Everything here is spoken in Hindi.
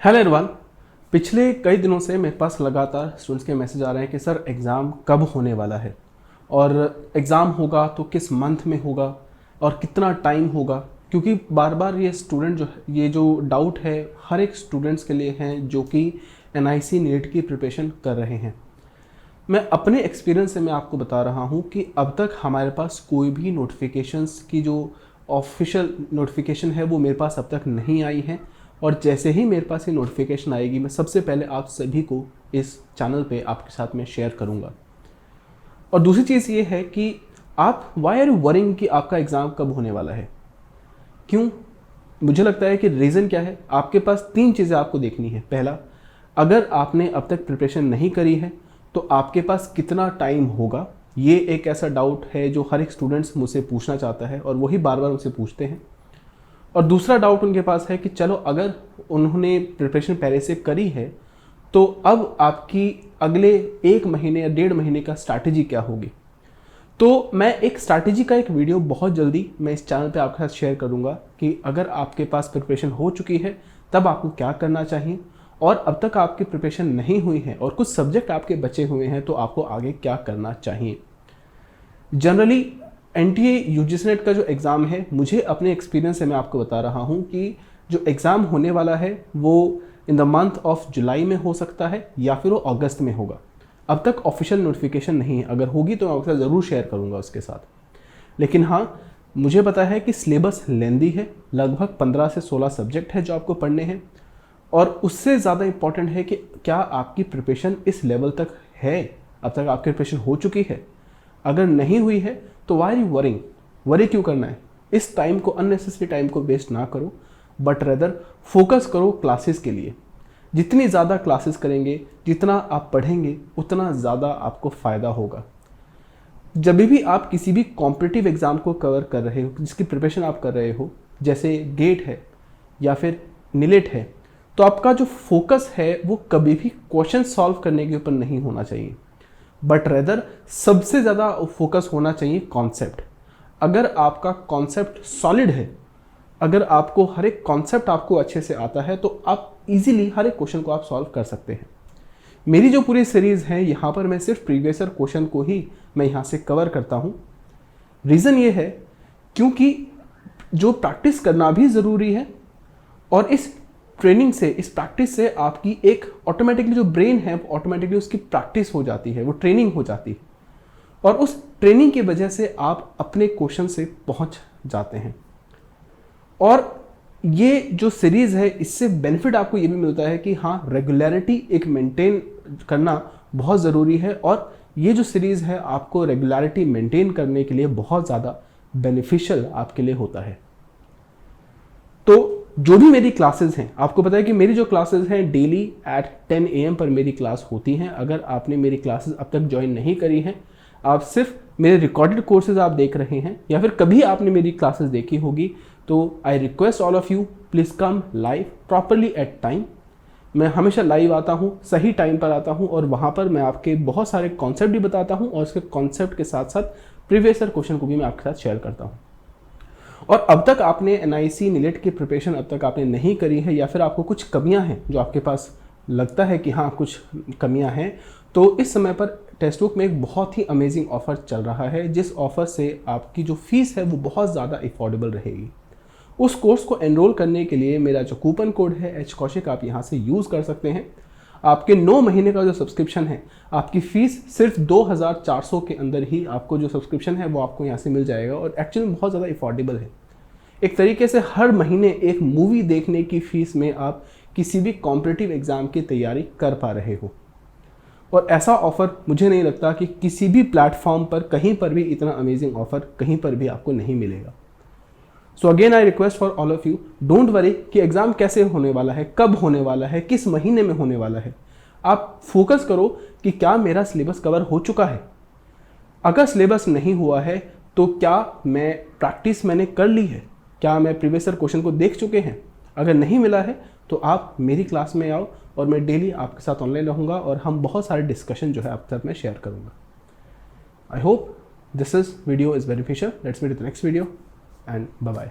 Hello everyone. पिछले कई दिनों से मेरे पास लगातार स्टूडेंट्स के मैसेज आ रहे हैं कि सर एग्ज़ाम कब होने वाला है और एग्ज़ाम होगा तो किस मंथ में होगा और कितना टाइम होगा, क्योंकि बार बार ये जो डाउट है हर एक स्टूडेंट्स के लिए हैं जो कि NIC नीट की प्रिपरेशन कर रहे हैं। मैं अपने एक्सपीरियंस से मैं आपको बता रहा हूँ कि अब तक हमारे पास कोई भी नोटिफिकेशंस की जो ऑफिशियल नोटिफिकेशन है वो मेरे पास अब तक नहीं आई है, और जैसे ही मेरे पास ये नोटिफिकेशन आएगी मैं सबसे पहले आप सभी को इस चैनल पे आपके साथ में शेयर करूँगा। और दूसरी चीज़ ये है कि आप वाई आर यू वरिंग कि आपका एग्ज़ाम कब होने वाला है, क्यों? मुझे लगता है कि रीज़न क्या है। आपके पास 3 चीज़ें आपको देखनी है। पहला, अगर आपने अब तक प्रिपरेशन नहीं करी है तो आपके पास कितना टाइम होगा। ये एक ऐसा डाउट है जो हर एक स्टूडेंट्स मुझसे पूछना चाहता है और वही बार बार मुझसे पूछते हैं। और दूसरा डाउट उनके पास है कि चलो अगर उन्होंने प्रिपरेशन पहले से करी है तो अब आपकी अगले 1 महीने या 1.5 महीने का स्ट्रैटेजी क्या होगी। तो मैं एक स्ट्रैटेजी का एक वीडियो बहुत जल्दी मैं इस चैनल पे आपके साथ शेयर करूंगा कि अगर आपके पास प्रिपरेशन हो चुकी है तब आपको क्या करना चाहिए, और अब तक आपकी प्रिपरेशन नहीं हुई है और कुछ सब्जेक्ट आपके बचे हुए हैं तो आपको आगे क्या करना चाहिए। जनरली NTA UGC नेट का जो एग्ज़ाम है, मुझे अपने एक्सपीरियंस से मैं आपको बता रहा हूँ कि जो एग्ज़ाम होने वाला है वो in the month of July में हो सकता है या फिर वो अगस्त में होगा। अब तक ऑफिशियल नोटिफिकेशन नहीं है, अगर होगी तो मैं आपके साथ ज़रूर शेयर करूँगा उसके साथ। लेकिन हाँ, मुझे पता है कि सिलेबस लेंदी है, लगभग 15 से 16 सब्जेक्ट है जो आपको पढ़ने हैं, और उससे ज़्यादा इम्पॉर्टेंट है कि क्या आपकी प्रिपरेशन इस लेवल तक है, अब तक आपकी प्रिपरेशन हो चुकी है। अगर नहीं हुई है तो why are you worrying, worry क्यों करना है। इस टाइम को, अननेसेसरी टाइम को वेस्ट ना करो, बट रेदर फोकस करो क्लासेस के लिए। जितनी ज़्यादा क्लासेस करेंगे, जितना आप पढ़ेंगे, उतना ज़्यादा आपको फ़ायदा होगा। जब भी आप किसी भी कॉम्पिटिटिव एग्ज़ाम को कवर कर रहे हो, जिसकी प्रिपरेशन आप कर रहे हो, जैसे गेट है या फिर नीलेट है, तो आपका जो फोकस है वो कभी भी क्वेश्चन सॉल्व करने के ऊपर नहीं होना चाहिए, बट रेदर सबसे ज़्यादा फोकस होना चाहिए कॉन्सेप्ट। अगर आपका कॉन्सेप्ट सॉलिड है, अगर आपको हर एक कॉन्सेप्ट आपको अच्छे से आता है तो आप इजीली हर एक क्वेश्चन को आप सॉल्व कर सकते हैं। मेरी जो पूरी सीरीज़ है यहाँ पर मैं सिर्फ प्रीवियस ईयर क्वेश्चन को ही मैं यहाँ से कवर करता हूँ। रीज़न ये है क्योंकि जो प्रैक्टिस करना भी ज़रूरी है, और इस ट्रेनिंग से, इस प्रैक्टिस से आपकी एक ऑटोमेटिकली जो ब्रेन है ऑटोमेटिकली उसकी प्रैक्टिस हो जाती है, वो ट्रेनिंग हो जाती है, और उस ट्रेनिंग की वजह से आप अपने क्वेश्चन से पहुंच जाते हैं। और ये जो सीरीज़ है इससे बेनिफिट आपको ये भी मिलता है कि हाँ, रेगुलरिटी एक मेंटेन करना बहुत ज़रूरी है, और ये जो सीरीज़ है आपको रेगुलरिटी मेंटेन करने के लिए बहुत ज़्यादा बेनिफिशियल आपके लिए होता है। तो जो भी मेरी क्लासेस हैं, आपको पता है कि मेरी जो क्लासेस हैं डेली एट 10 AM पर मेरी क्लास होती हैं। अगर आपने मेरी क्लासेस अब तक ज्वाइन नहीं करी हैं, आप सिर्फ मेरे रिकॉर्डेड कोर्सेज आप देख रहे हैं या फिर कभी आपने मेरी क्लासेस देखी होगी, तो I request all of you please come live properly at time. मैं हमेशा लाइव आता हूँ, सही टाइम पर आता हूँ, और वहाँ पर मैं आपके बहुत सारे कॉन्सेप्ट भी बताता हूँ और उसके कॉन्सेप्ट के साथ साथ प्रीवियस ईयर क्वेश्चन को भी मैं आपके साथ शेयर करता हूँ। और अब तक आपने NIC नीलेट की प्रिपरेशन अब तक आपने नहीं करी है, या फिर आपको कुछ कमियां हैं जो आपके पास लगता है कि हाँ कुछ कमियां हैं, तो इस समय पर टेक्स्ट बुक में एक बहुत ही अमेजिंग ऑफ़र चल रहा है, जिस ऑफ़र से आपकी जो फीस है वो बहुत ज़्यादा अफोर्डेबल रहेगी। उस कोर्स को एनरोल करने के लिए मेरा जो कूपन कोड है HKaushik आप यहाँ से यूज़ कर सकते हैं। आपके 9 महीने का जो सब्सक्रिप्शन है, आपकी फ़ीस सिर्फ 2400 के अंदर ही आपको जो सब्सक्रिप्शन है वो आपको यहाँ से मिल जाएगा, और एक्चुअली में बहुत ज़्यादा अफोर्डेबल है। एक तरीके से हर महीने एक मूवी देखने की फ़ीस में आप किसी भी कॉम्पिटिटिव एग्ज़ाम की तैयारी कर पा रहे हो, और ऐसा ऑफ़र मुझे नहीं लगता कि किसी भी प्लेटफॉर्म पर कहीं पर भी इतना अमेजिंग ऑफ़र कहीं पर भी आपको नहीं मिलेगा। So again I request for all of you, don't worry कि एग्ज़ाम कैसे होने वाला है, कब होने वाला है, किस महीने में होने वाला है। आप फोकस करो कि क्या मेरा सिलेबस कवर हो चुका है। अगर सिलेबस नहीं हुआ है तो क्या मैं प्रैक्टिस मैंने कर ली है, क्या मैं प्रीवियस ईयर क्वेश्चन को देख चुके हैं। अगर नहीं मिला है तो आप मेरी क्लास में आओ, और मैं डेली आपके साथ ऑनलाइन रहूँगा और हम बहुत सारे डिस्कशन जो है आपके साथ मैं शेयर करूँगा। I hope this video is beneficial. Let's meet in the next video and bye bye.